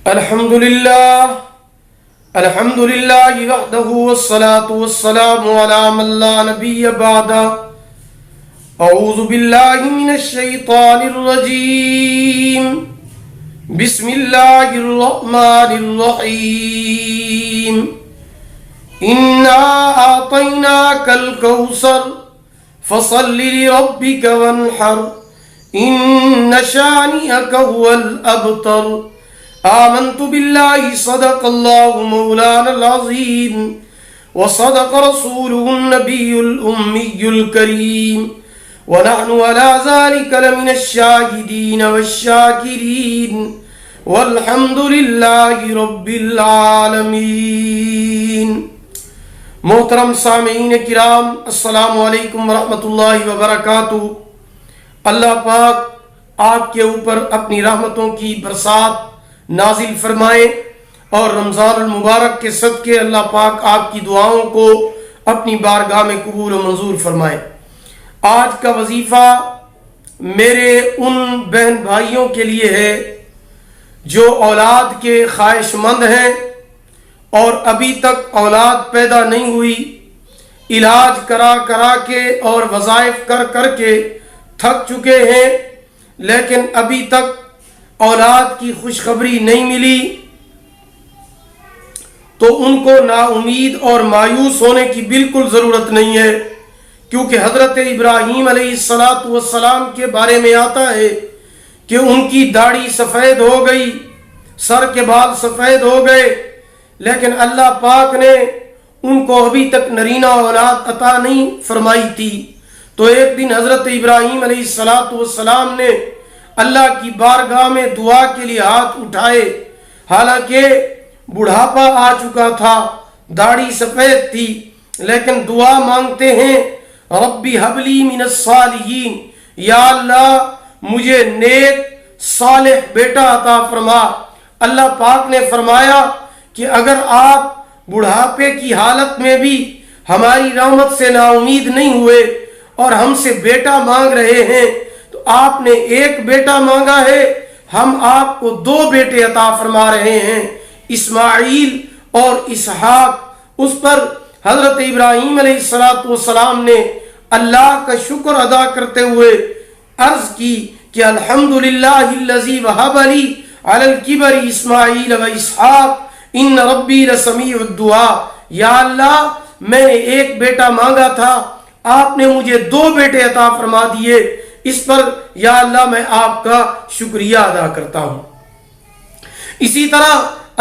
الحمد لله وحده والصلاة والسلام على من لا نبي بعده. أعوذ بالله من الشيطان الرجيم. بسم الله الرحمن الرحيم. إنا أعطيناك الكوثر فصل لربك وانحر إن شانئك هو الأبتر. آمنت بالله صدق الله مولانا العظيم وصدق رسوله النبي الأمي الكريم ونحن على ذلك لمن الشاهدين والشاكرين والحمد لله رب العالمين. محترم سامعین کرام، السلام علیکم ورحمۃ اللہ وبرکاتہ. اللہ پاک آپ کے اوپر اپنی رحمتوں کی برسات نازل فرمائے اور رمضان المبارک کے صدقے اللہ پاک آپ کی دعاؤں کو اپنی بارگاہ میں قبول و منظور فرمائے. آج کا وظیفہ میرے ان بہن بھائیوں کے لیے ہے جو اولاد کے خواہش مند ہیں اور ابھی تک اولاد پیدا نہیں ہوئی، علاج کرا کے اور وظائف کر کے تھک چکے ہیں، لیکن ابھی تک اولاد کی خوشخبری نہیں ملی، تو ان کو نا امید اور مایوس ہونے کی بالکل ضرورت نہیں ہے، کیونکہ حضرت ابراہیم علیہ السلام کے بارے میں آتا ہے کہ ان کی داڑھی سفید ہو گئی، سر کے بال سفید ہو گئے، لیکن اللہ پاک نے ان کو ابھی تک نرینہ اولاد عطا نہیں فرمائی تھی. تو ایک دن حضرت ابراہیم علیہ السلام نے اللہ کی بارگاہ میں دعا کے لیے ہاتھ اٹھائے، حالانکہ بڑھاپا آ چکا تھا، داڑھی سفید تھی، لیکن دعا مانگتے ہیں ربی حبلی من الصالحین، یا اللہ مجھے نیک صالح بیٹا عطا فرما. اللہ پاک نے فرمایا کہ اگر آپ بڑھاپے کی حالت میں بھی ہماری رحمت سے نا امید نہیں ہوئے اور ہم سے بیٹا مانگ رہے ہیں، تو آپ نے ایک بیٹا مانگا ہے، ہم آپ کو 2 بیٹے عطا فرما رہے ہیں، اسماعیل اور اسحاق. اس پر حضرت ابراہیم علیہ السلام نے اللہ کا شکر ادا کرتے ہوئے عرض کی کہ الحمدللہ الذی وہب لی علی الکبر اسماعیل و اسحاق ان ربی لسمیع الدعاء. یا اللہ میں نے ایک بیٹا مانگا تھا، آپ نے مجھے 2 بیٹے عطا فرما دیے، اس پر یا اللہ میں آپ کا شکریہ ادا کرتا ہوں. اسی طرح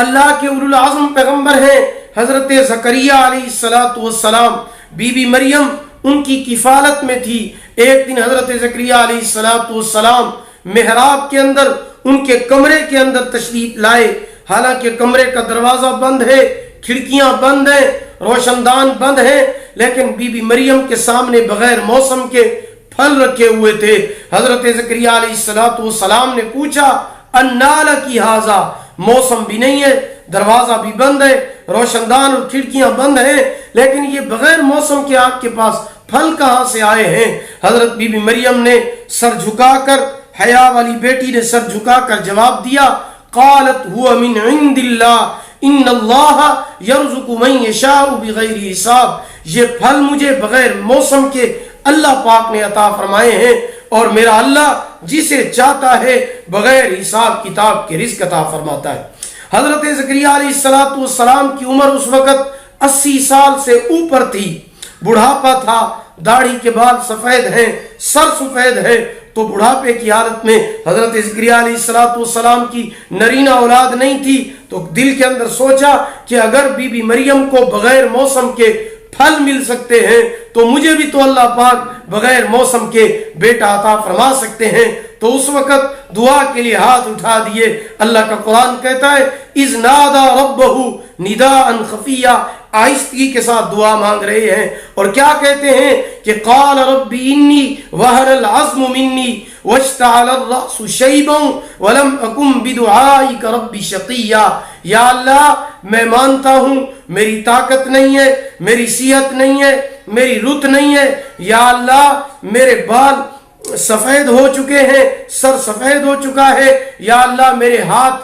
اللہ کے اولو العزم پیغمبر ہیں حضرت زکریا علیہ السلام، بی بی مریم ان کی کفالت میں تھی. ایک دن حضرت زکریا علیہ السلام محراب کے اندر ان کے کمرے کے اندر تشریف لائے، حالانکہ کمرے کا دروازہ بند ہے، کھڑکیاں بند ہیں، روشن دان بند ہیں، لیکن بی بی مریم کے سامنے بغیر موسم کے پھل رکھے ہوئے تھے. حضرت زکریا علیہ السلام نے پوچھا انا لکی ھذا، موسم بھی نہیں ہے، دروازہ بھی بند ہے، روشن دان اور کھڑکیاں بند ہیں، لیکن یہ بغیر موسم کے آپ کے پاس پھل کہاں سے آئے ہیں؟ حضرت بی بی مریم نے سر جھکا کر، حیا والی بیٹی نے سر جھکا کر جواب دیا قالت هو من عند اللہ ان اللہ یرزق من یشاء بغیر حساب. یہ پھل مجھے بغیر موسم کے اللہ پاک نے عطا فرمائے ہیں، اور میرا اللہ جسے چاہتا ہے بغیر حساب کتاب کے رزق عطا فرماتا ہے. حضرت زکریا علیہ السلام کی عمر اس وقت 80 سال سے اوپر تھی، بڑھاپا تھا، داڑھی کے بال سفید ہیں، سر سفید ہے. تو بڑھاپے کی حالت میں حضرت زکریا علیہ السلام کی نرینہ اولاد نہیں تھی، تو دل کے اندر سوچا کہ اگر بی بی مریم کو بغیر موسم کے پھل مل سکتے ہیں تو مجھے بھی تو اللہ پاک بغیر موسم کے بیٹا عطا فرما سکتے ہیں. تو اس وقت دعا کے لیے ہاتھ اٹھا دیے. اللہ کا قرآن کہتا ہے اذ نادى ربه نداء خفیا، آہستگی کے ساتھ دعا مانگ رہے ہیں، اور کیا کہتے ہیں کہ قال رب انی وهن العظم منی واشتعل الرأس شیبا ولم اکن بدعائک رب شقیا. یا اللہ میں مانتا ہوں میری طاقت نہیں ہے، میری صحت نہیں ہے، میری رت نہیں ہے، یا اللہ میرے بال سفید ہو چکے ہیں، سر سفید ہو چکا ہے، یا اللہ میرے ہاتھ